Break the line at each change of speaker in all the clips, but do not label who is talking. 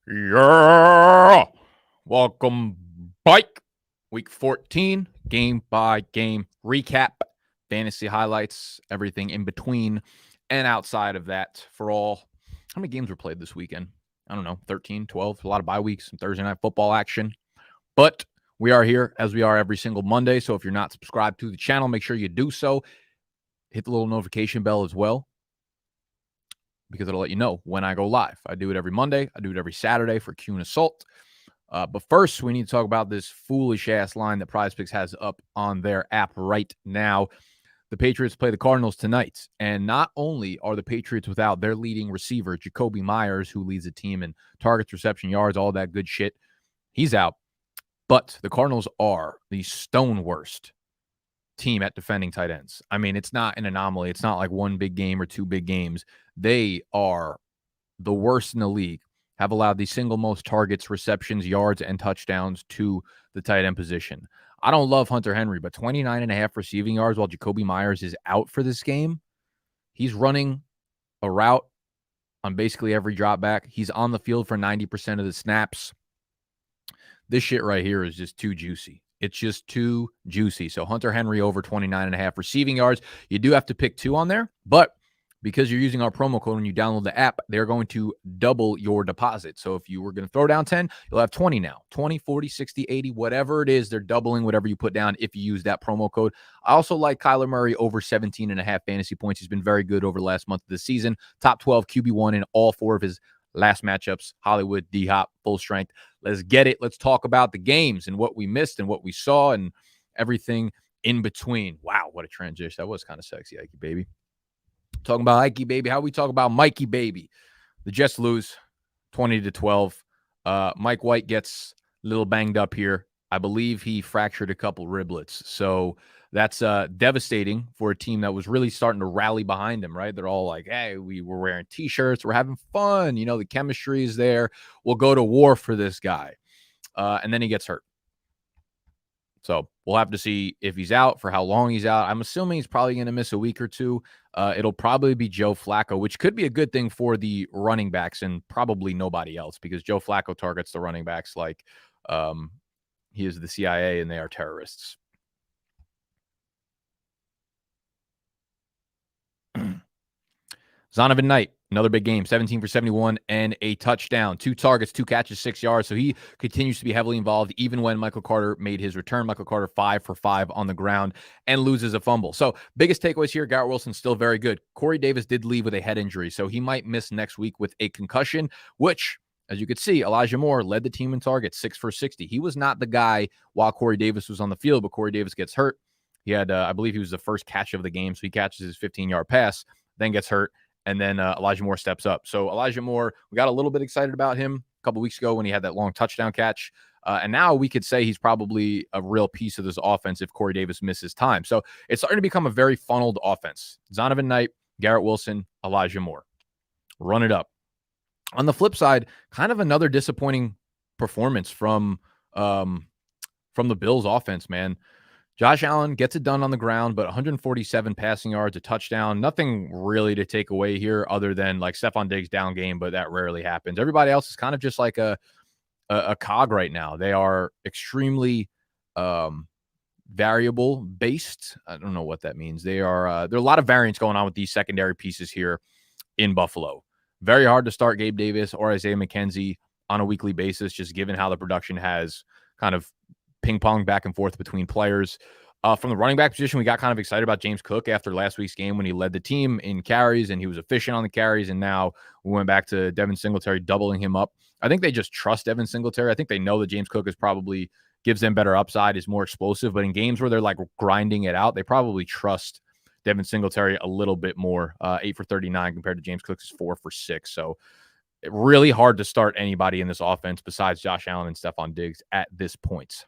Yeah. Welcome back. Week 14, game by game recap, fantasy highlights, everything in between and outside of that for all. How many games were played this weekend? I don't know, 13, 12, a lot of bye weeks, some Thursday night football action. But we are here as we are every single Monday. So if you're not subscribed to the channel, make sure you do so. Hit the little notification bell as well, because it'll let you know when I go live. I do it every Monday. I do it every Saturday for Q and Assault. But first, we need to talk about this foolish-ass line that PrizePicks has up on their app right now. The Patriots play the Cardinals tonight, and not only are the Patriots without their leading receiver, Jakobi Meyers, who leads the team in targets, reception yards, all that good shit, he's out, but the Cardinals are the stone worst team at defending tight ends. I mean, it's not an anomaly. It's not like one big game or two big games. They are the worst in the league, have allowed the single most targets, receptions, yards, and touchdowns to the tight end position. I don't love Hunter Henry, but 29.5 receiving yards while Jakobi Meyers is out for this game. He's running a route on basically every drop back. He's on the field for 90% of the snaps. This shit right here is just too juicy. It's just too juicy. So Hunter Henry over 29.5 receiving yards. You do have to pick two on there, but because you're using our promo code when you download the app, they're going to double your deposit. So if you were going to throw down 10, you'll have 20 now. 20, 40, 60, 80, whatever it is, they're doubling whatever you put down if you use that promo code. I also like Kyler Murray over 17.5 fantasy points. He's been very good over the last month of the season. Top 12 QB1 in all four of his last matchups. Hollywood, D-Hop, full strength. Let's get it. Let's talk about the games and what we missed and what we saw and everything in between. Wow, what a transition. That was kind of sexy, Ike, baby. Talking about Ike, baby. How we talk about Mikey, baby. The Jets lose 20-12. Mike White gets a little banged up here. I believe he fractured a couple riblets. So that's devastating for a team that was really starting to rally behind him, right? They're all like, hey, we were wearing T-shirts. We're having fun. You know, the chemistry is there. We'll go to war for this guy. And then he gets hurt. So we'll have to see if he's out, for how long he's out. I'm assuming he's probably going to miss a week or two. It'll probably be Joe Flacco, which could be a good thing for the running backs and probably nobody else, because Joe Flacco targets the running backs like he is the CIA and they are terrorists. Zonovan Knight, another big game, 17 for 71 and a touchdown, 2 targets, 2 catches, 6 yards. So he continues to be heavily involved even when Michael Carter made his return. Michael Carter 5 for 5 on the ground and loses a fumble. So biggest takeaways here, Garrett Wilson's still very good. Corey Davis did leave with a head injury, so he might miss next week with a concussion, which, as you could see, Elijah Moore led the team in targets, 6 for 60. He was not the guy while Corey Davis was on the field, but Corey Davis gets hurt. He had, I believe he was the first catch of the game, so he catches his 15-yard pass, then gets hurt. And then Elijah Moore steps up. So Elijah Moore, we got a little bit excited about him a couple weeks ago when he had that long touchdown catch. And now we could say he's probably a real piece of this offense if Corey Davis misses time. So it's starting to become a very funneled offense. Zonovan Knight, Garrett Wilson, Elijah Moore. Run it up. On the flip side, kind of another disappointing performance from the Bills offense, man. Josh Allen gets it done on the ground, but 147 passing yards, a touchdown. Nothing really to take away here other than like Stephon Diggs down game, but that rarely happens. Everybody else is kind of just like a cog right now. They are extremely variable based. I don't know what that means. They are there are a lot of variance going on with these secondary pieces here in Buffalo. Very hard to start Gabe Davis or Isaiah McKenzie on a weekly basis, just given how the production has kind of ping-pong back and forth between players. From the running back position, we got kind of excited about James Cook after last week's game when he led the team in carries and he was efficient on the carries, and now we went back to Devin Singletary doubling him up. I think they just trust Devin Singletary. I think they know that James Cook is probably gives them better upside, is more explosive, but in games where they're like grinding it out, they probably trust Devin Singletary a little bit more. 8 for 39 compared to James Cook's 4 for 6. So really hard to start anybody in this offense besides Josh Allen and Stephon Diggs at this point.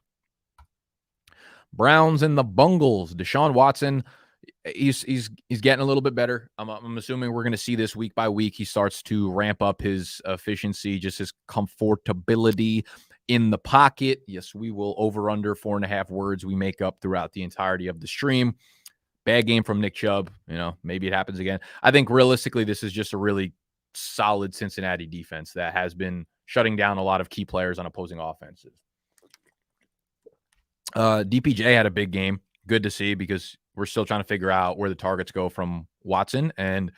Browns and the Bengals. Deshaun Watson, he's getting a little bit better. I'm assuming we're going to see this week by week. He starts to ramp up his efficiency, just his comfortability in the pocket. Yes, we will over under 4.5 words we make up throughout the entirety of the stream. Bad game from Nick Chubb. You know, maybe it happens again. I think realistically, this is just a really solid Cincinnati defense that has been shutting down a lot of key players on opposing offenses. DPJ had a big game. Good to see, because we're still trying to figure out where the targets go from Watson. And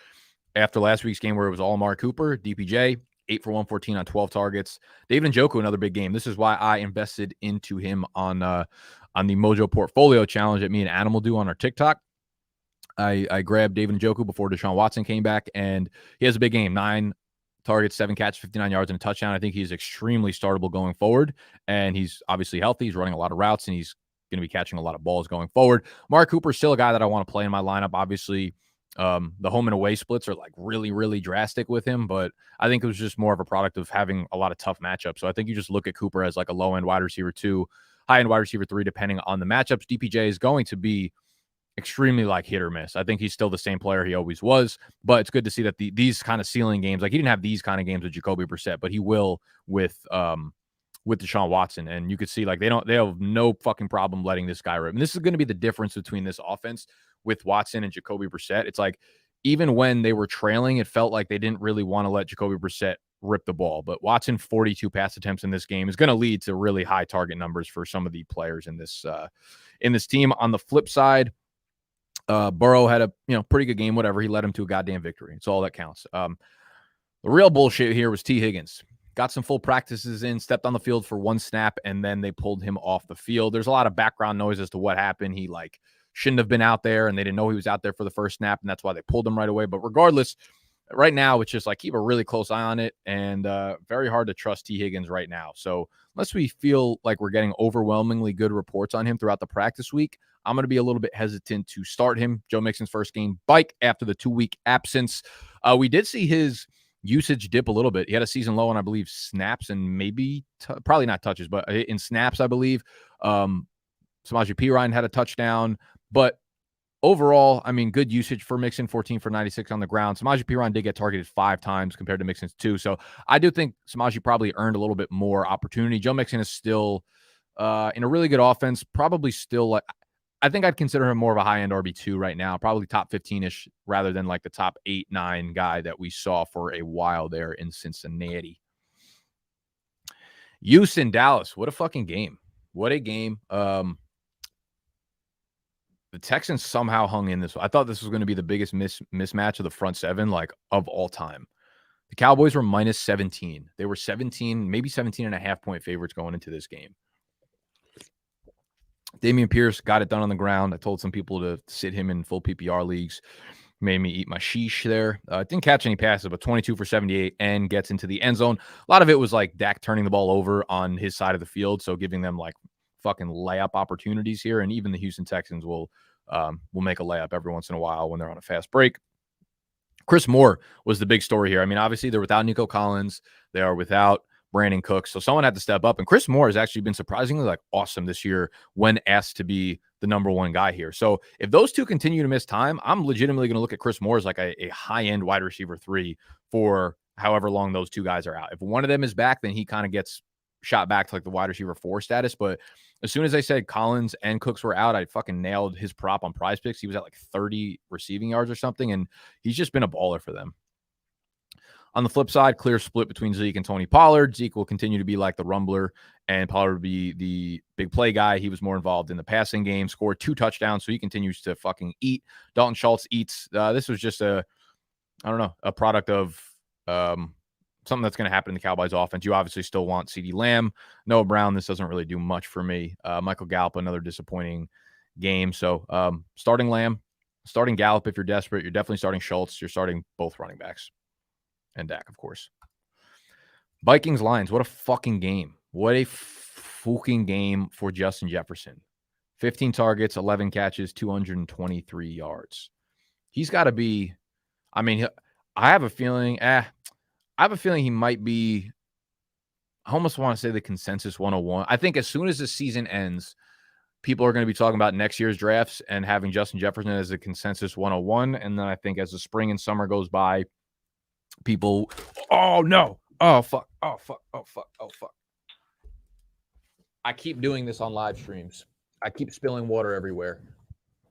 after last week's game where it was all Amari Cooper, DPJ, 8 for 114 on 12 targets. David Njoku, another big game. This is why I invested into him on the Mojo Portfolio Challenge that me and Animal do on our TikTok. I grabbed David Njoku before Deshaun Watson came back, and he has a big game. 9 targets, 7 catches, 59 yards, and a touchdown. I think he's extremely startable going forward, and he's obviously healthy. He's running a lot of routes, and he's going to be catching a lot of balls going forward. Mark Cooper's still a guy that I want to play in my lineup. Obviously, the home and away splits are like really, really drastic with him, but I think it was just more of a product of having a lot of tough matchups. So I think you just look at Cooper as like a low-end wide receiver 2, high-end wide receiver 3, depending on the matchups. DPJ is going to be extremely like hit or miss. I think he's still the same player he always was, but it's good to see that these kind of ceiling games, like he didn't have these kind of games with Jacoby Brissett, but he will with Deshaun Watson. And you could see like they have no fucking problem letting this guy rip. And this is going to be the difference between this offense with Watson and Jacoby Brissett. It's like even when they were trailing, it felt like they didn't really want to let Jacoby Brissett rip the ball. But Watson, 42 pass attempts in this game is going to lead to really high target numbers for some of the players in this team. On the flip side, Burrow had a pretty good game. Whatever, he led him to a goddamn victory. It's all that counts. The real bullshit here was T. Higgins. Got some full practices in, stepped on the field for 1 snap, and then they pulled him off the field. There's a lot of background noise as to what happened. He like shouldn't have been out there, and they didn't know he was out there for the first snap, and that's why they pulled him right away. But regardless, right now it's just like keep a really close eye on it, and very hard to trust T. Higgins right now. So unless we feel like we're getting overwhelmingly good reports on him throughout the practice week, I'm going to be a little bit hesitant to start him. Joe Mixon's first game bike after the 2-week absence. We did see his usage dip a little bit. He had a season low on, I believe, snaps and maybe probably not touches, but in snaps, I believe. Samaje Perine had a touchdown, but overall, I mean, good usage for Mixon, 14 for 96 on the ground. Samaje Perine did get targeted 5 times compared to Mixon's 2. So I do think Samaje probably earned a little bit more opportunity. Joe Mixon is still in a really good offense, probably still like, I think I'd consider him more of a high-end RB2 right now, probably top 15-ish rather than like the top 8, 9 guy that we saw for a while there in Cincinnati. Houston, Dallas, what a fucking game. What a game. The Texans somehow hung in this. I thought this was going to be the biggest mismatch of the front 7, like of all time. The Cowboys were minus 17. They were 17, maybe 17.5 point favorites going into this game. Dameon Pierce got it done on the ground. I told some people to sit him in full PPR leagues. Made me eat my sheesh there. Didn't catch any passes, but 22 for 78 and gets into the end zone. A lot of it was like Dak turning the ball over on his side of the field, so giving them like fucking layup opportunities here. And even the Houston Texans will make a layup every once in a while when they're on a fast break. Chris Moore was the big story here. I mean, obviously they're without Nico Collins. They are without Brandon Cooks. So someone had to step up. And Chris Moore has actually been surprisingly like awesome this year when asked to be the number 1 guy here. So if those two continue to miss time, I'm legitimately going to look at Chris Moore as like a high-end wide receiver 3 for however long those 2 guys are out. If one of them is back, then he kind of gets shot back to like the wide receiver 4 status. But as soon as I said Collins and Cooks were out, I fucking nailed his prop on PrizePicks. He was at like 30 receiving yards or something, and he's just been a baller for them. On the flip side, clear split between Zeke and Tony Pollard. Zeke will continue to be like the rumbler, and Pollard will be the big play guy. He was more involved in the passing game, scored 2 touchdowns, so he continues to fucking eat. Dalton Schultz eats. This was just a product of something that's going to happen in the Cowboys offense. You obviously still want CeeDee Lamb. Noah Brown, this doesn't really do much for me. Michael Gallup, another disappointing game. So starting Lamb, starting Gallup if you're desperate. You're definitely starting Schultz. You're starting both running backs. And Dak, of course. Vikings Lions. What a fucking game. What a fucking game for Justin Jefferson. 15 targets, 11 catches, 223 yards. He's got to be, I mean, I have a feeling he might be, I almost want to say the consensus 101. I think as soon as the season ends, people are going to be talking about next year's drafts and having Justin Jefferson as a consensus 101. And then I think as the spring and summer goes by, people, oh no, oh fuck, oh fuck, oh fuck, oh fuck. I keep doing this on live streams. I keep spilling water everywhere.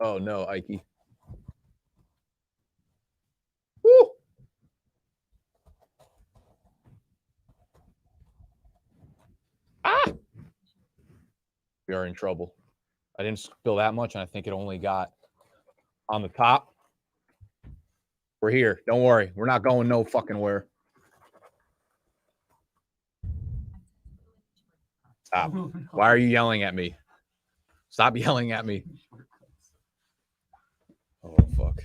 Oh no, Ikey. Woo! we are in trouble. I didn't spill that much, and I think it only got on the top. We're here. Don't worry. We're not going no fucking where. Stop. Why are you yelling at me? Stop yelling at me. Oh, fuck.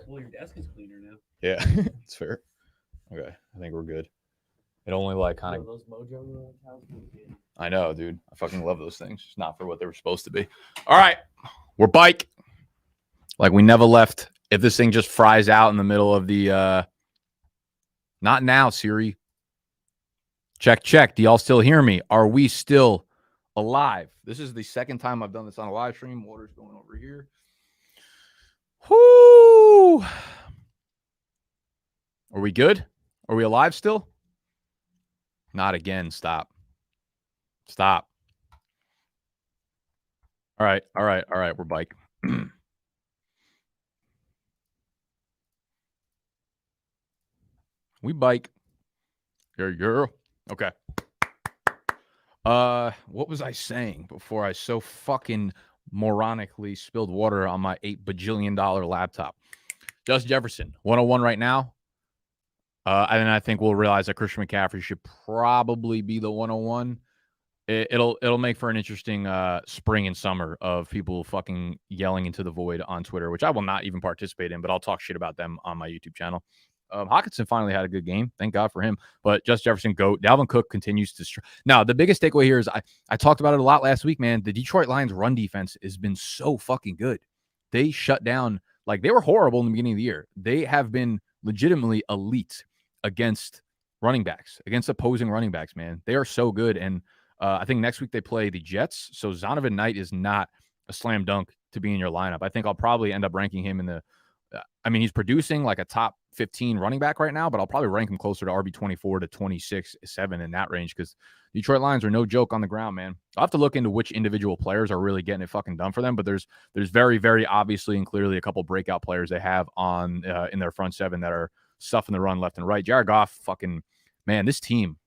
Well, your desk is cleaner now.
Yeah, it's fair. Okay, I think we're good. It only like kind of.
Those Mojo towels.
I know, dude. I fucking love those things. Just not for what they were supposed to be. All right, we're bike. Like we never left. If this thing just fries out in the middle of the. Not now, Siri. Check, check. Do y'all still hear me? Are we still alive? This is the second time I've done this on a live stream. Water's going over here. Whoo! Are we good? Are we alive still? Not again. Stop. Stop. All right. All right. All right. We're bike. We bike. Yeah. Okay. What was I saying before I so fucking moronically spilled water on my $8 bajillion laptop? Justin Jefferson, 101 right now. And I think we'll realize that Christian McCaffrey should probably be the 101. It'll make for an interesting spring and summer of people fucking yelling into the void on Twitter, which I will not even participate in, but I'll talk shit about them on my YouTube channel. Hawkinson finally had a good game. Thank God for him. But Justin Jefferson, GOAT. Dalvin Cook continues to now, the biggest takeaway here is I talked about it a lot last week, man. The Detroit Lions run defense has been so fucking good. They shut down, like they were horrible in the beginning of the year. They have been legitimately elite against running backs, against opposing running backs, man. They are so good. And I think next week they play the Jets. So Zonovan Knight is not a slam dunk to be in your lineup. I think I'll probably end up ranking him in the he's producing like a top 15 running back right now, but I'll probably rank him closer to RB 24 to 26, 7 in that range because Detroit Lions are no joke on the ground, man. I'll have to look into which individual players are really getting it fucking done for them, but there's very, very obviously and clearly a couple breakout players they have on in their front seven that are stuffing the run left and right. Jared Goff, fucking, man, this team,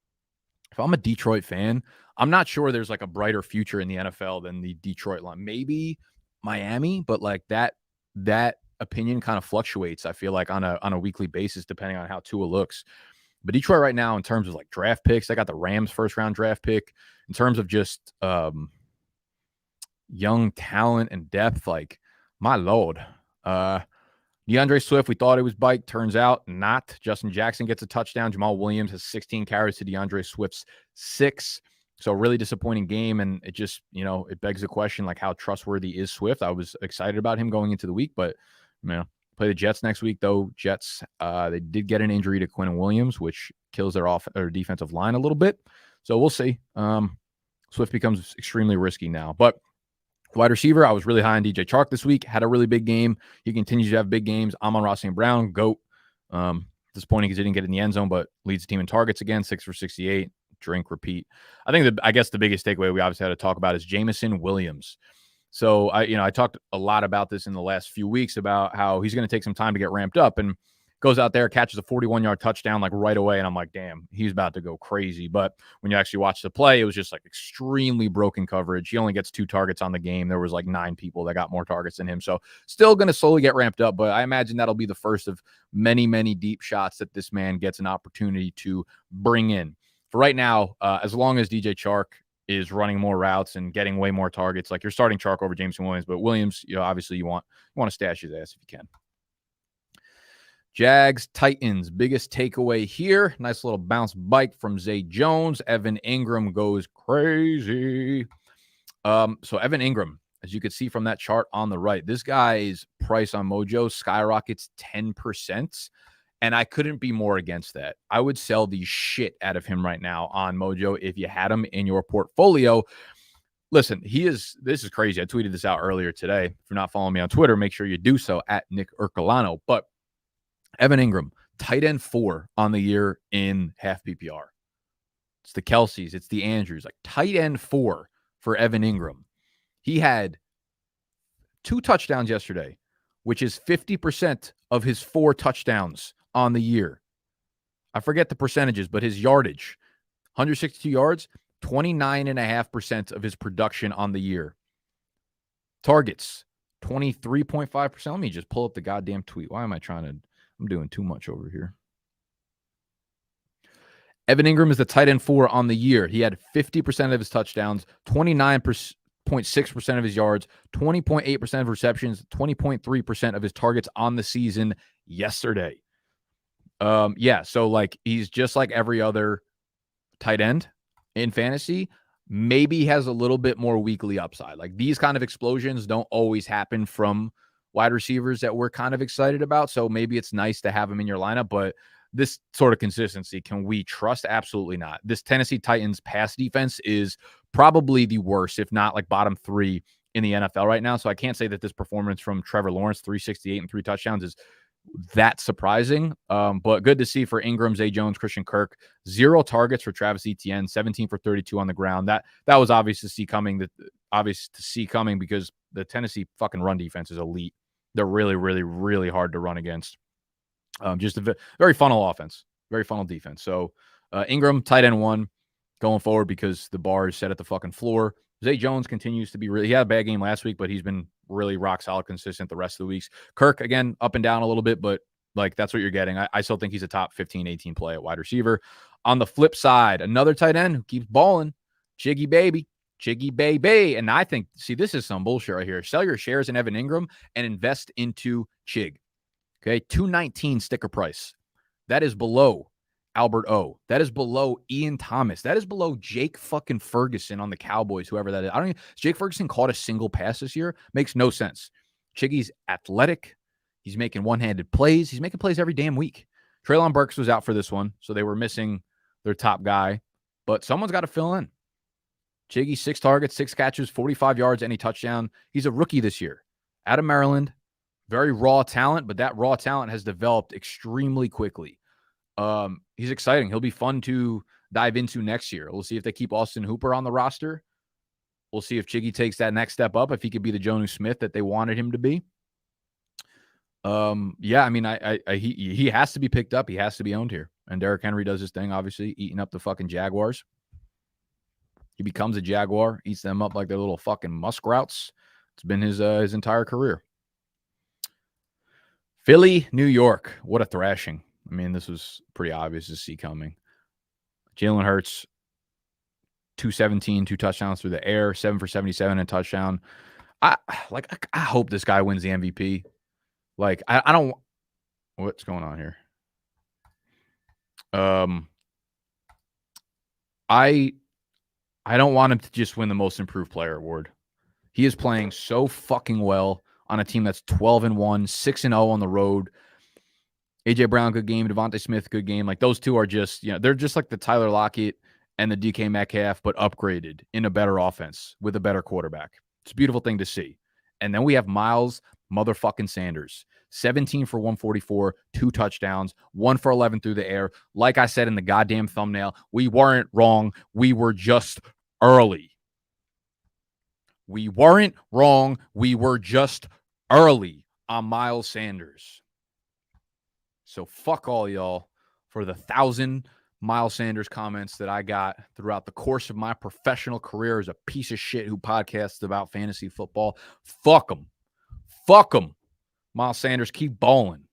if I'm a Detroit fan, I'm not sure there's like a brighter future in the NFL than the Detroit line. Maybe Miami, but like that opinion kind of fluctuates, I feel like, on a weekly basis, depending on how Tua looks. But Detroit right now, in terms of like draft picks, they got the Rams first round draft pick. In terms of just young talent and depth, like, my Lord. DeAndre Swift, we thought it was bike. Turns out not. Justin Jackson gets a touchdown. Jamal Williams has 16 carries to DeAndre Swift's 6. So really disappointing game. And it just, it begs the question, like, how trustworthy is Swift? I was excited about him going into the week, but, play the Jets next week, though. Jets, they did get an injury to Quinnen Williams, which kills their defensive line a little bit. So we'll see. Swift becomes extremely risky now. But wide receiver, I was really high on DJ Chark this week. Had a really big game. He continues to have big games. Amon-Ra St. Brown, GOAT. Disappointing because he didn't get in the end zone, but leads the team in targets again, 6 for 68. Drink, repeat. I guess the biggest takeaway we obviously had to talk about is Jameson Williams. So I talked a lot about this in the last few weeks about how he's going to take some time to get ramped up, and goes out there, catches a 41-yard touchdown like right away, and I'm like, damn, he's about to go crazy. But when you actually watch the play, it was just like extremely broken coverage. He only gets 2 targets on the game. There was like 9 people that got more targets than him. So still going to slowly get ramped up, but I imagine that'll be the first of many, many deep shots that this man gets an opportunity to bring in. For right now, as long as DJ Chark is running more routes and getting way more targets, like, you're starting Chark over Jameson Williams, but Williams, obviously you want to stash his ass if you can. Jags, Titans, biggest takeaway here. Nice little bounce bike from Zay Jones. Evan Ingram goes crazy. So Evan Ingram, as you can see from that chart on the right, this guy's price on Mojo skyrockets 10%. And I couldn't be more against that. I would sell the shit out of him right now on Mojo if you had him in your portfolio. Listen, this is crazy. I tweeted this out earlier today. If you're not following me on Twitter, make sure you do so at Nick Ercolano. But Evan Ingram, tight end 4 on the year in half PPR. It's the Kelseys. It's the Andrews. Like, tight end 4 for Evan Ingram. He had 2 touchdowns yesterday, which is 50% of his 4 touchdowns on the year. I forget the percentages, but his yardage, 162 yards, 29.5% of his production on the year. Targets, 23.5%. Let me just pull up the goddamn tweet. Why am I trying to? I'm doing too much over here. Evan Ingram is the tight end 4 on the year. He had 50% of his touchdowns, 29.6% of his yards, 20.8% of receptions, 20.3% of his targets on the season yesterday. So like he's just like every other tight end in fantasy. Maybe has a little bit more weekly upside. Like these kind of explosions don't always happen from wide receivers that we're kind of excited about. So maybe it's nice to have him in your lineup, but this sort of consistency, can we trust? Absolutely not. This Tennessee Titans pass defense is probably the worst, if not like bottom 3 in the NFL right now. So I can't say that this performance from Trevor Lawrence, 368 and 3 touchdowns, is that surprising. But good to see for Ingram, Zay Jones, Christian Kirk. 0 targets for Travis Etienne, 17 for 32 on the ground. That was obvious to see coming. Because the Tennessee fucking run defense is elite. They're really, really, really hard to run against. Just a very funnel offense, very funnel defense. So Ingram, tight end 1, going forward because the bar is set at the fucking floor. Zay Jones continues to be he had a bad game last week, but he's been really rock solid, consistent the rest of the weeks. Kirk, again, up and down a little bit, but like that's what you're getting. I still think he's a top 15, 18 play at wide receiver. On the flip side, another tight end who keeps balling, Chiggy baby. And I think, see, this is some bullshit right here. Sell your shares in Evan Ingram and invest into Chig. Okay, $219 sticker price. That is below Albert O. That is below Ian Thomas. That is below Jake fucking Ferguson on the Cowboys, whoever that is. Jake Ferguson caught a single pass this year. Makes no sense. Chiggy's athletic. He's making one-handed plays. He's making plays every damn week. Treylon Burks was out for this one, so they were missing their top guy. But someone's got to fill in. Chiggy, 6 targets, 6 catches, 45 yards, any touchdown. He's a rookie this year. Out of Maryland. Very raw talent, but that raw talent has developed extremely quickly. He's exciting. He'll be fun to dive into next year. We'll see if they keep Austin Hooper on the roster. We'll see if Chiggy takes that next step up, if he could be the Jonnu Smith that they wanted him to be. He has to be picked up. He has to be owned here. And Derrick Henry does his thing, obviously, eating up the fucking Jaguars. He becomes a Jaguar, eats them up like they're little fucking muskrats. It's been his entire career. Philly, New York. What a thrashing. I mean, this was pretty obvious to see coming. Jalen Hurts, 217, 2 touchdowns through the air, 7 for 77 and touchdown. I hope this guy wins the MVP. Like, I don't. What's going on here? I don't want him to just win the most improved player award. He is playing so fucking well on a team that's 12-1, 6-0 on the road. AJ Brown, good game. Devontae Smith, good game. Like those two are just, they're just like the Tyler Lockett and the DK Metcalf, but upgraded in a better offense with a better quarterback. It's a beautiful thing to see. And then we have Miles motherfucking Sanders, 17 for 144, 2 touchdowns, 1 for 11 through the air. Like I said in the goddamn thumbnail, we weren't wrong. We were just early. We weren't wrong. We were just early on Miles Sanders. So fuck all y'all for the 1,000 Miles Sanders comments that I got throughout the course of my professional career as a piece of shit who podcasts about fantasy football. Fuck them. Fuck them. Miles Sanders, keep balling.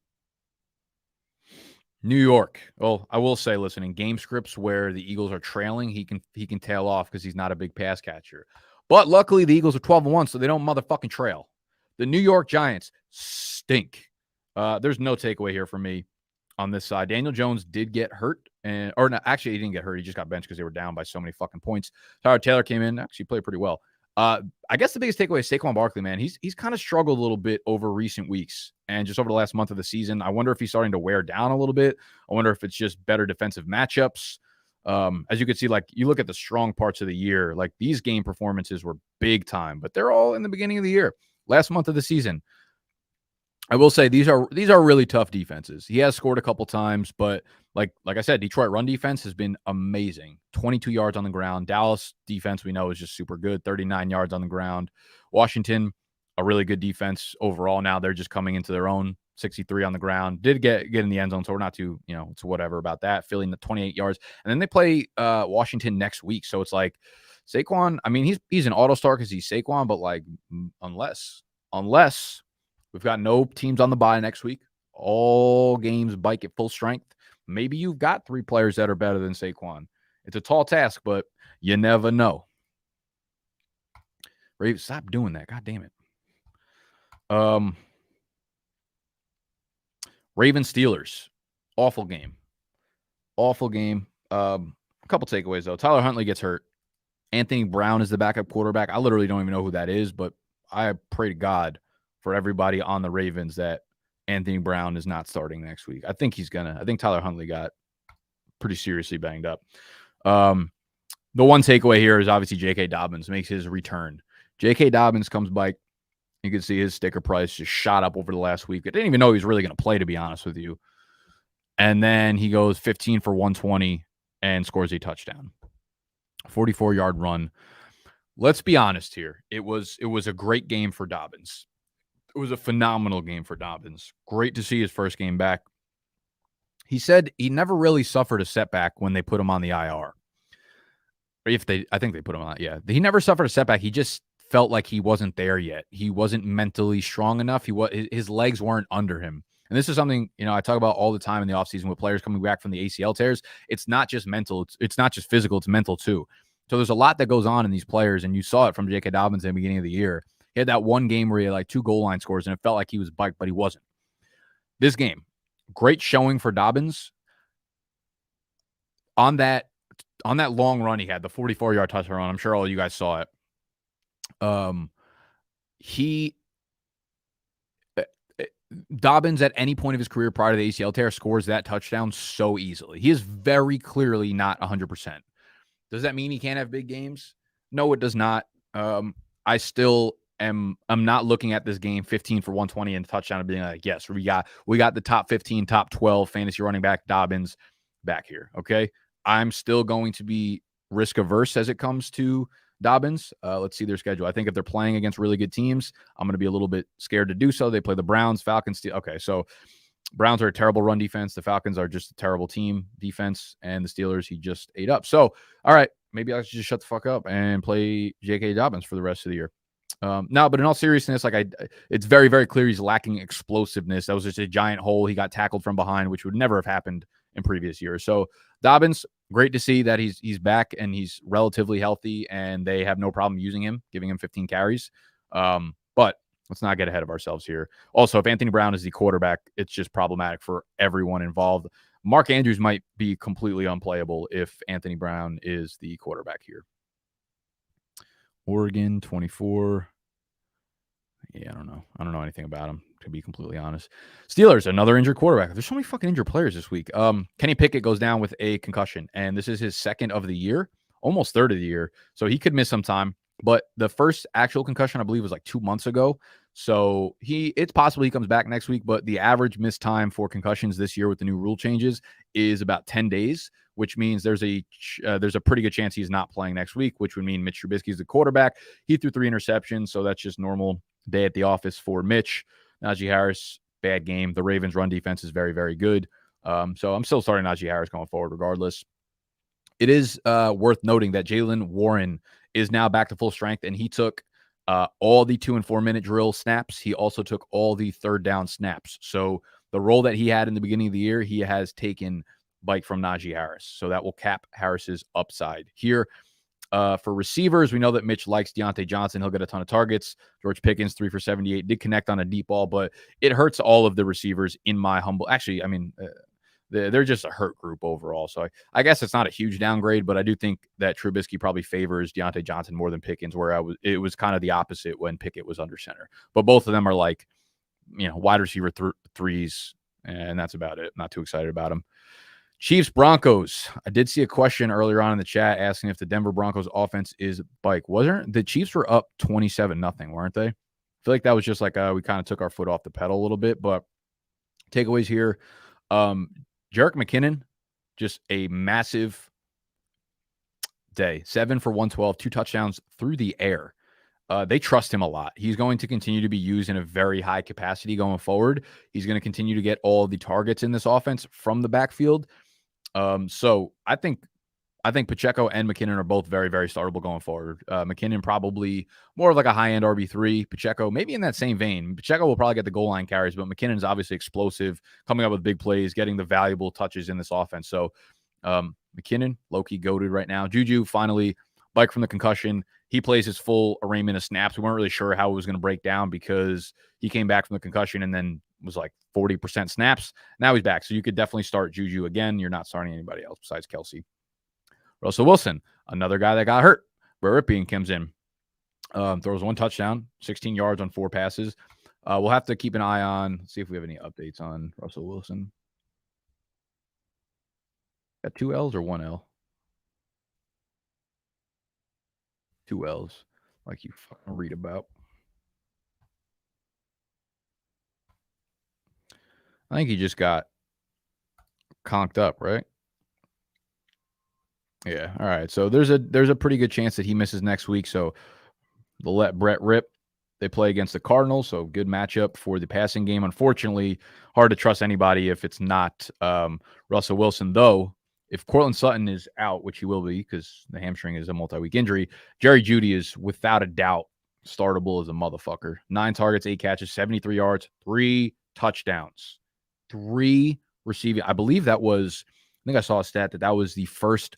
New York. Well, I will say, listen, in game scripts where the Eagles are trailing, he can tail off because he's not a big pass catcher. But luckily, the Eagles are 12-1, so they don't motherfucking trail. The New York Giants stink. There's no takeaway here for me on this side. Daniel Jones did get hurt. He didn't get hurt. He just got benched because they were down by so many fucking points. Tyrod Taylor came in, actually played pretty well. I guess the biggest takeaway is Saquon Barkley, man. He's kind of struggled a little bit over recent weeks and just over the last month of the season. I wonder if he's starting to wear down a little bit. I wonder if it's just better defensive matchups. As you can see, like you look at the strong parts of the year, like these game performances were big time, but they're all in the beginning of the year, last month of the season. I will say these are really tough defenses. He has scored a couple times, but like I said, Detroit run defense has been amazing. 22 yards on the ground. Dallas defense we know is just super good. 39 yards on the ground. Washington, a really good defense overall. Now they're just coming into their own 63 on the ground. Did get in the end zone, so we're not too, it's whatever about that. Philly in the 28 yards. And then they play Washington next week. So it's like Saquon, I mean, he's an auto star because he's Saquon, but like unless we've got no teams on the bye next week, all games bike at full strength, maybe you've got 3 players that are better than Saquon. It's a tall task, but you never know. Ravens, stop doing that. God damn it. Ravens Steelers. Awful game. Awful game. A couple takeaways, though. Tyler Huntley gets hurt. Anthony Brown is the backup quarterback. I literally don't even know who that is, but I pray to God for everybody on the Ravens that Anthony Brown is not starting next week. I think Tyler Huntley got pretty seriously banged up. The one takeaway here is obviously J.K. Dobbins makes his return. J.K. Dobbins comes by. You can see his sticker price just shot up over the last week. I didn't even know he was really going to play, to be honest with you. And then he goes 15 for 120 and scores a touchdown. 44-yard run. Let's be honest here. It was a great game for Dobbins. It was a phenomenal game for Dobbins. Great to see his first game back. He said he never really suffered a setback when they put him on the IR. I think they put him on. Yeah, he never suffered a setback. He just felt like he wasn't there yet. He wasn't mentally strong enough. His legs weren't under him. And this is something, I talk about all the time in the offseason with players coming back from the ACL tears. It's not just mental. It's not just physical. It's mental too. So there's a lot that goes on in these players. And you saw it from J.K. Dobbins in the beginning of the year. He had that one game where he had like 2 goal line scores and it felt like he was biked, but he wasn't. This game, great showing for Dobbins. On that long run he had, the 44-yard touchdown run, I'm sure all you guys saw it. Dobbins at any point of his career prior to the ACL tear scores that touchdown so easily. He is very clearly not 100%. Does that mean he can't have big games? No, it does not. I still I'm not looking at this game 15 for 120 and touchdown and being like, yes, we got the top 15, top 12 fantasy running back Dobbins back here. Okay. I'm still going to be risk averse as it comes to Dobbins. Let's see their schedule. I think if they're playing against really good teams, I'm going to be a little bit scared to do so. They play the Browns, Falcons. Okay, so Browns are a terrible run defense. The Falcons are just a terrible team defense, and the Steelers, he just ate up. So, all right, maybe I should just shut the fuck up and play J.K. Dobbins for the rest of the year. No, but in all seriousness, it's very, very clear he's lacking explosiveness. That was just a giant hole. He got tackled from behind, which would never have happened in previous years. So Dobbins, great to see that he's back and he's relatively healthy and they have no problem using him, giving him 15 carries. But let's not get ahead of ourselves here. Also, if Anthony Brown is the quarterback, it's just problematic for everyone involved. Mark Andrews might be completely unplayable if Anthony Brown is the quarterback here. Oregon, 24. Yeah, I don't know. I don't know anything about him, to be completely honest. Steelers, another injured quarterback. There's so many fucking injured players this week. Kenny Pickett goes down with a concussion, and this is his second of the year, almost third of the year. So he could miss some time. But the first actual concussion, I believe, was like 2 months ago. So it's possible he comes back next week, but the average missed time for concussions this year with the new rule changes is about 10 days, which means there's a pretty good chance he's not playing next week, which would mean Mitch Trubisky's the quarterback. He threw 3 interceptions, so that's just normal day at the office for Mitch. Najee Harris, bad game. The Ravens' run defense is very, very good. So I'm still starting Najee Harris going forward regardless. It is worth noting that Jaylen Warren is now back to full strength, and he took all the 2 and 4 minute drill snaps. He also took all the third down snaps. So the role that he had in the beginning of the year, he has taken bike from Najee Harris. So that will cap Harris's upside here. For receivers, we know that Mitch likes Deontay Johnson. He'll get a ton of targets. George Pickens, 3 for 78, did connect on a deep ball, but it hurts all of the receivers in my humble. Actually, I mean, they're just a hurt group overall. So I guess it's not a huge downgrade, but I do think that Trubisky probably favors Deontay Johnson more than Pickens, where it was kind of the opposite when Pickett was under center. But both of them are like, wide receiver threes, and that's about it. Not too excited about them. Chiefs Broncos. I did see a question earlier on in the chat asking if the Denver Broncos offense is bike. Wasn't the Chiefs were up 27-0, weren't they? I feel like that was just like we kind of took our foot off the pedal a little bit, but takeaways here. Jerick McKinnon, just a massive day. 7 for 112, 2 touchdowns through the air. They trust him a lot. He's going to continue to be used in a very high capacity going forward. He's going to continue to get all the targets in this offense from the backfield. So I think Pacheco and McKinnon are both very, very startable going forward. McKinnon probably more of like a high-end RB3. Pacheco maybe in that same vein. Pacheco will probably get the goal line carries, but McKinnon's obviously explosive, coming up with big plays, getting the valuable touches in this offense. So McKinnon, low-key goated right now. Juju finally, bike from the concussion. He plays his full arraignment of snaps. We weren't really sure how it was going to break down because he came back from the concussion and then was like 40% snaps. Now he's back. So you could definitely start Juju again. You're not starting anybody else besides Kelsey. Russell Wilson, another guy that got hurt. Brett Rypien comes in, throws 1 touchdown, 16 yards on 4 passes. We'll have to keep an eye on, see if we have any updates on Russell Wilson. Got 2 L's or 1 L? 2 L's, like you fucking read about. I think he just got conked up, right? Yeah. All right. So there's a pretty good chance that he misses next week. So they'll let Brett rip. They play against the Cardinals, so good matchup for the passing game. Unfortunately, hard to trust anybody if it's not Russell Wilson, though. If Courtland Sutton is out, which he will be because the hamstring is a multi-week injury, Jerry Jeudy is without a doubt startable as a motherfucker. 9 targets, 8 catches, 73 yards, 3 touchdowns, 3 receiving. I believe that was, I think I saw a stat that was the first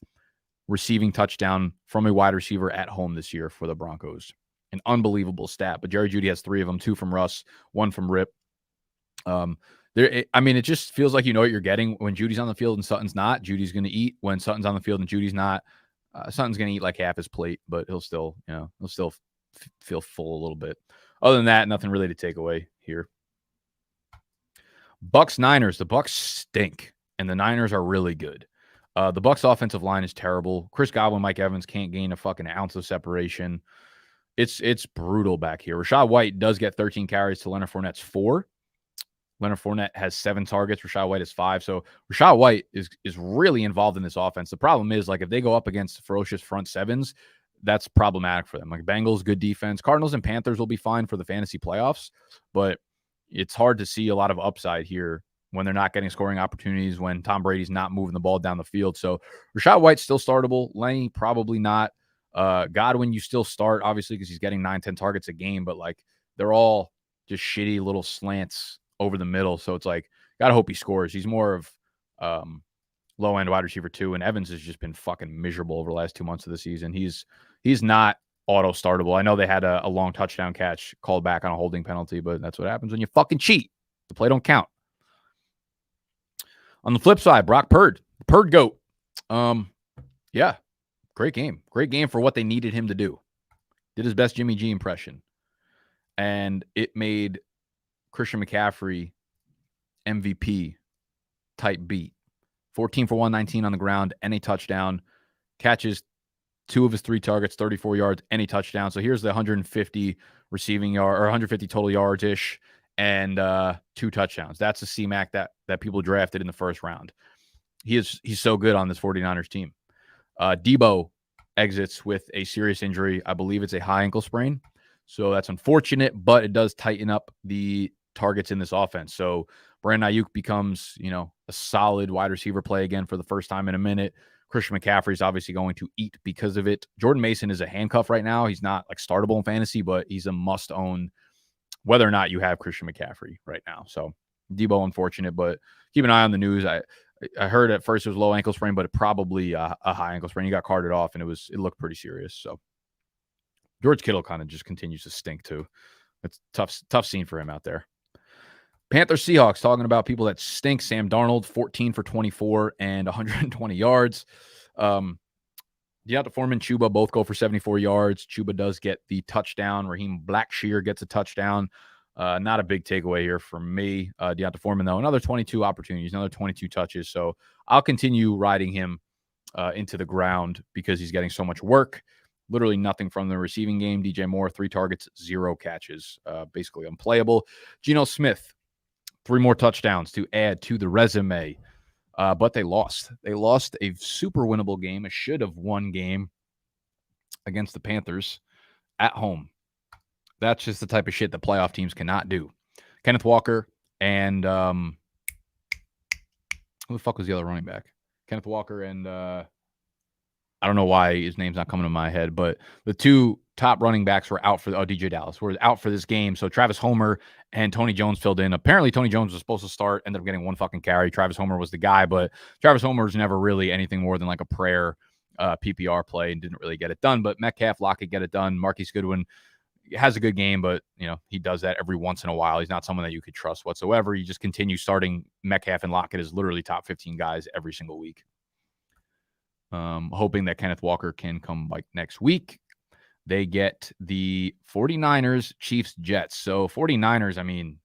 receiving touchdown from a wide receiver at home this year for the Broncos. An unbelievable stat, but Jerry Jeudy has 3 of them, 2 from Russ, 1 from Rip. It just feels like you know what you're getting when Judy's on the field and Sutton's not. Judy's going to eat. When Sutton's on the field and Judy's not, Sutton's going to eat like half his plate, but he'll still feel full a little bit. Other than that, nothing really to take away here. Bucs Niners. The Bucs stink, and the Niners are really good. The Bucs offensive line is terrible. Chris Godwin, Mike Evans can't gain a fucking ounce of separation. It's brutal back here. Rachaad White does get 13 carries to Leonard Fournette's 4. Leonard Fournette has 7 targets. Rachaad White has 5. So Rachaad White is really involved in this offense. The problem is, like, if they go up against ferocious front sevens, that's problematic for them. Like Bengals, good defense. Cardinals and Panthers will be fine for the fantasy playoffs, but it's hard to see a lot of upside here when they're not getting scoring opportunities, when Tom Brady's not moving the ball down the field. So Rachaad White's still startable. Lenny, probably not. Godwin, you still start, obviously, because he's getting 9-10 targets a game, but like they're all just shitty little slants over the middle. So it's like, gotta hope he scores. He's more of low-end wide receiver 2, and Evans has just been fucking miserable over the last 2 months of the season. He's not auto-startable. I know they had a long touchdown catch called back on a holding penalty, but that's what happens when you fucking cheat. The play don't count. On the flip side, Brock Purdy, the Purd GOAT. Yeah, great game. Great game for what they needed him to do. Did his best Jimmy G impression. And it made Christian McCaffrey MVP type beat. 14 for 119 on the ground, and a touchdown. Catches 2 of his 3 targets, 34 yards, and a touchdown. So here's the 150 receiving yard, or 150 total yards-ish, and 2 touchdowns. That's a C-Mac that people drafted in the first round. He's so good on this 49ers team. Debo exits with a serious injury. I believe it's a high ankle sprain. So that's unfortunate, but it does tighten up the targets in this offense. So Brandon Ayuk becomes, a solid wide receiver play again for the first time in a minute. Christian McCaffrey is obviously going to eat because of it. Jordan Mason is a handcuff right now. He's not like startable in fantasy, but he's a must own whether or not you have Christian McCaffrey right now. So Debo, unfortunate, but keep an eye on the news. I heard at first it was low ankle sprain, but it probably a high ankle sprain. He got carted off, and it looked pretty serious. So George Kittle kind of just continues to stink too. It's tough scene for him out there. Panthers Seahawks, talking about people that stink. Sam Darnold, 14 for 24 and 120 yards. Deonta Foreman, Chuba both go for 74 yards. Chuba does get the touchdown. Raheem Blackshear gets a touchdown. Not a big takeaway here for me. Deonta Foreman, though, another 22 opportunities, another 22 touches. So I'll continue riding him into the ground because he's getting so much work. Literally nothing from the receiving game. DJ Moore, 3 targets, 0 catches. Basically unplayable. Geno Smith, 3 more touchdowns to add to the resume. But they lost. They lost a super winnable game, a should have won game against the Panthers at home. That's just the type of shit that playoff teams cannot do. Kenneth Walker and who the fuck was the other running back? Kenneth Walker and I don't know why his name's not coming to my head, but the two top running backs were out for DJ Dallas were out for this game. So Travis Homer and Tony Jones filled in. Apparently Tony Jones was supposed to start, ended up getting one fucking carry. Travis Homer was the guy, but Travis Homer was never really anything more than like a prayer PPR play and didn't really get it done. But Metcalf, Lockett get it done. Marquise Goodwin has a good game, but he does that every once in a while. He's not someone that you could trust whatsoever. You just continue starting Metcalf and Lockett as literally top 15 guys every single week. Hoping that Kenneth Walker can come like next week. They get the 49ers, Chiefs, Jets. So 49ers, I mean,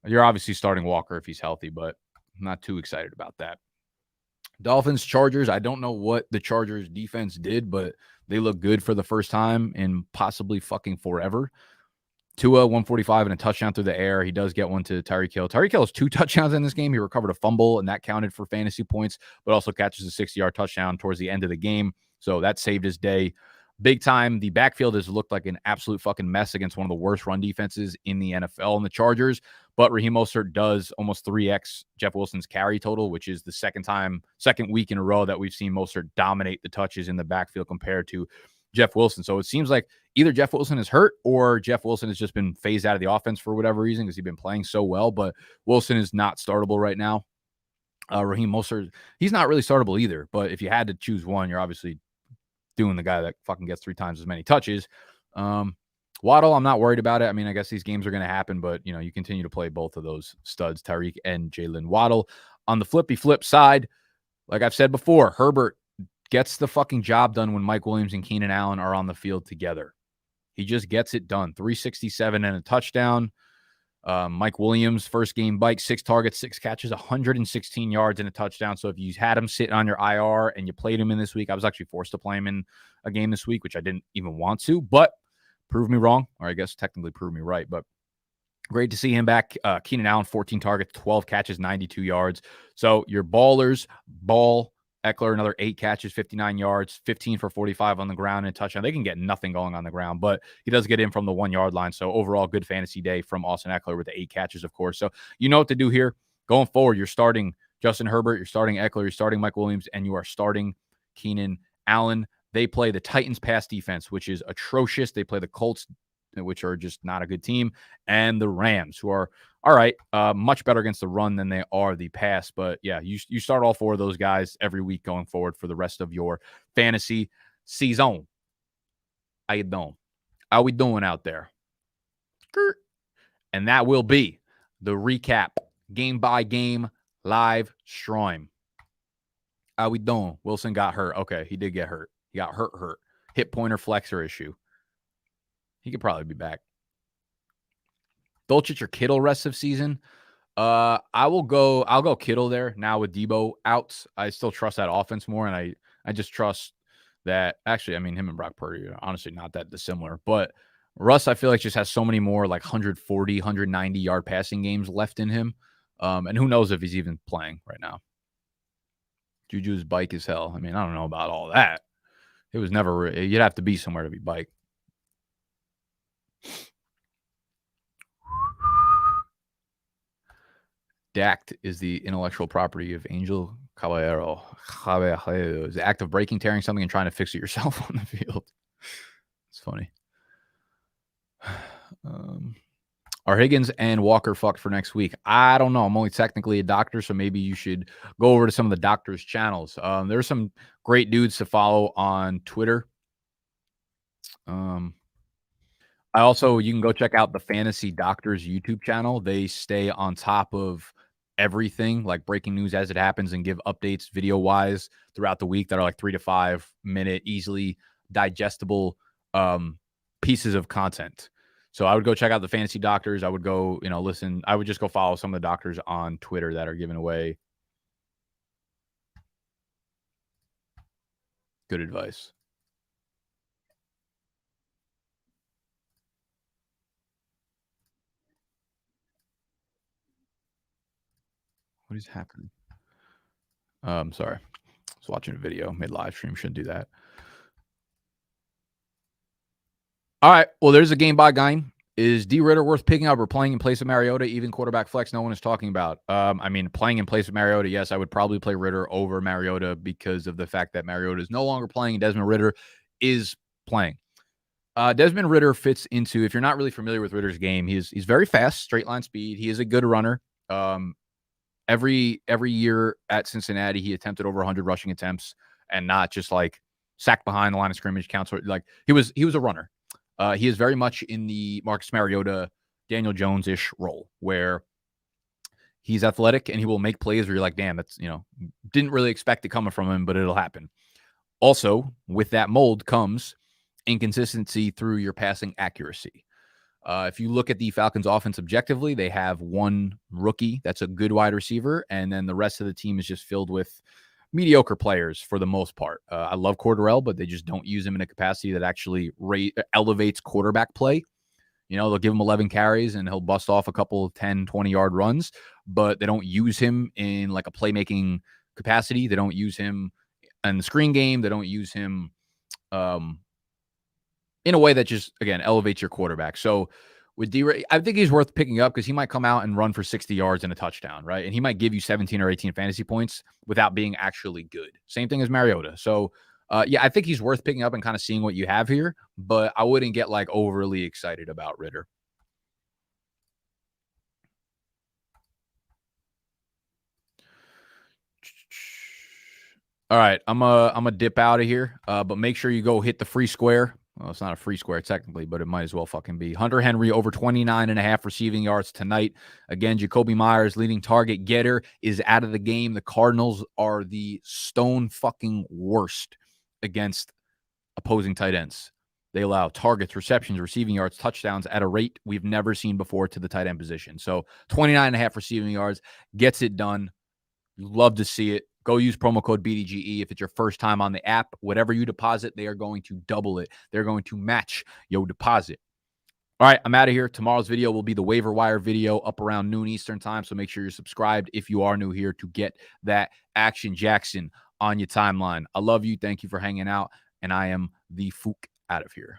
you're obviously starting Walker if he's healthy, but I'm not too excited about that. Dolphins, Chargers. I don't know what the Chargers defense did, but they look good for the first time in possibly fucking forever. Tua, 145 and a touchdown through the air. He does get one to Tyreek Hill. Tyreek Hill has 2 touchdowns in this game. He recovered a fumble, and that counted for fantasy points, but also catches a 60-yard touchdown towards the end of the game. So that saved his day big time. The backfield has looked like an absolute fucking mess against one of the worst run defenses in the NFL in the Chargers. But Raheem Mostert does almost 3x Jeff Wilson's carry total, which is the second week in a row that we've seen Mostert dominate the touches in the backfield compared to Jeff Wilson. So it seems like either Jeff Wilson is hurt or Jeff Wilson has just been phased out of the offense for whatever reason because he's been playing so well. But Wilson is not startable right now. Raheem Mostert, he's not really startable either. But if you had to choose one, you're obviously doing the guy that fucking gets 3 times as many touches. Waddle, I'm not worried about it. I mean, I guess these games are going to happen, but you continue to play both of those studs, Tyreek and Jalen Waddle. On the flip side, like I've said before, Herbert gets the fucking job done when Mike Williams and Keenan Allen are on the field together. He just gets it done. 367 and a touchdown. Mike Williams, first game bike, 6 targets, 6 catches, 116 yards and a touchdown. So if you had him sitting on your IR and you played him in this week, I was actually forced to play him in a game this week, which I didn't even want to, but prove me wrong, or I guess technically prove me right. But great to see him back. Keenan Allen, 14 targets, 12 catches, 92 yards. So your ballers ball. Eckler, another 8 catches, 59 yards, 15 for 45 on the ground and a touchdown. They can get nothing going on the ground, but he does get in from the 1-yard line. So overall, good fantasy day from Austin Eckler with the 8 catches, of course. So you know what to do here. Going forward, you're starting Justin Herbert, you're starting Eckler, you're starting Mike Williams, and you are starting Keenan Allen. They play the Titans pass defense, which is atrocious. They play the Colts, which are just not a good team, and the Rams, who are all right, much better against the run than they are the pass. But yeah, you start all 4 of those guys every week going forward for the rest of your fantasy season. How you doing? How we doing out there? And that will be the recap game by game live stream. How we doing? Wilson got hurt. Okay, he did get hurt. He got hurt. Hip pointer flexor issue. He could probably be back. Dolchich or Kittle rest of season? I'll go Kittle there now with Debo out. I still trust that offense more, and I just trust that. Actually, I mean, him and Brock Purdy are honestly not that dissimilar. But Russ, I feel like just has so many more like 140, 190 yard passing games left in him. And who knows if he's even playing right now. Juju's bike as hell. I mean, I don't know about all that. It was never, you'd have to be somewhere to be bike. Dact is the intellectual property of Angel Caballero. Caballero is the act of breaking, tearing something, and trying to fix it yourself on the field. It's funny. Are Higgins and Walker fucked for next week? I don't know. I'm only technically a doctor, so maybe you should go over to some of the doctors' channels. There's some great dudes to follow on Twitter. You can go check out the Fantasy Doctors YouTube channel. They stay on top of everything, like breaking news as it happens, and give updates video-wise throughout the week that are like 3 to 5 minute, easily digestible pieces of content. So I would go check out the Fantasy Doctors. I would go, listen. I would just go follow some of the doctors on Twitter that are giving away good advice. What is happening? Sorry. I was watching a video, made live stream. Shouldn't do that. All right. Well, there's a game by game. Is D. Ridder worth picking up or playing in place of Mariota, even quarterback flex? No one is talking about. I mean, playing in place of Mariota, yes, I would probably play Ridder over Mariota because of the fact that Mariota is no longer playing and Desmond Ridder is playing. Desmond Ridder fits into, if you're not really familiar with Ridder's game, he's very fast, straight line speed. He is a good runner. Every year at Cincinnati, he attempted over 100 rushing attempts and not just like sacked behind the line of scrimmage counts. Like he was a runner. He is very much in the Marcus Mariota, Daniel Jones-ish role where he's athletic and he will make plays where you're like, damn, that's, didn't really expect it coming from him, but it'll happen. Also, with that mold comes inconsistency through your passing accuracy. If you look at the Falcons offense objectively, they have one rookie that's a good wide receiver, and then the rest of the team is just filled with mediocre players for the most part. I love Cordarrelle, but they just don't use him in a capacity that actually elevates quarterback play. They'll give him 11 carries and he'll bust off a couple of 10, 20-yard runs, but they don't use him in like a playmaking capacity. They don't use him in the screen game. They don't use him in a way that just, again, elevates your quarterback. So with D-Ray, I think he's worth picking up because he might come out and run for 60 yards and a touchdown, right? And he might give you 17 or 18 fantasy points without being actually good. Same thing as Mariota. So, I think he's worth picking up and kind of seeing what you have here, but I wouldn't get like overly excited about Ridder. All right, I'm a dip out of here, but make sure you go hit the free square. Well, it's not a free square technically, but it might as well fucking be. Hunter Henry over 29.5 receiving yards tonight. Again, Jacoby Myers, leading target getter, is out of the game. The Cardinals are the stone fucking worst against opposing tight ends. They allow targets, receptions, receiving yards, touchdowns at a rate we've never seen before to the tight end position. So 29.5 receiving yards gets it done. Love to see it. Go use promo code BDGE if it's your first time on the app. Whatever you deposit, they are going to double it. They're going to match your deposit. All right, I'm out of here. Tomorrow's video will be the waiver wire video up around noon Eastern time, so make sure you're subscribed if you are new here to get that Action Jackson on your timeline. I love you. Thank you for hanging out, and I am the Fook out of here.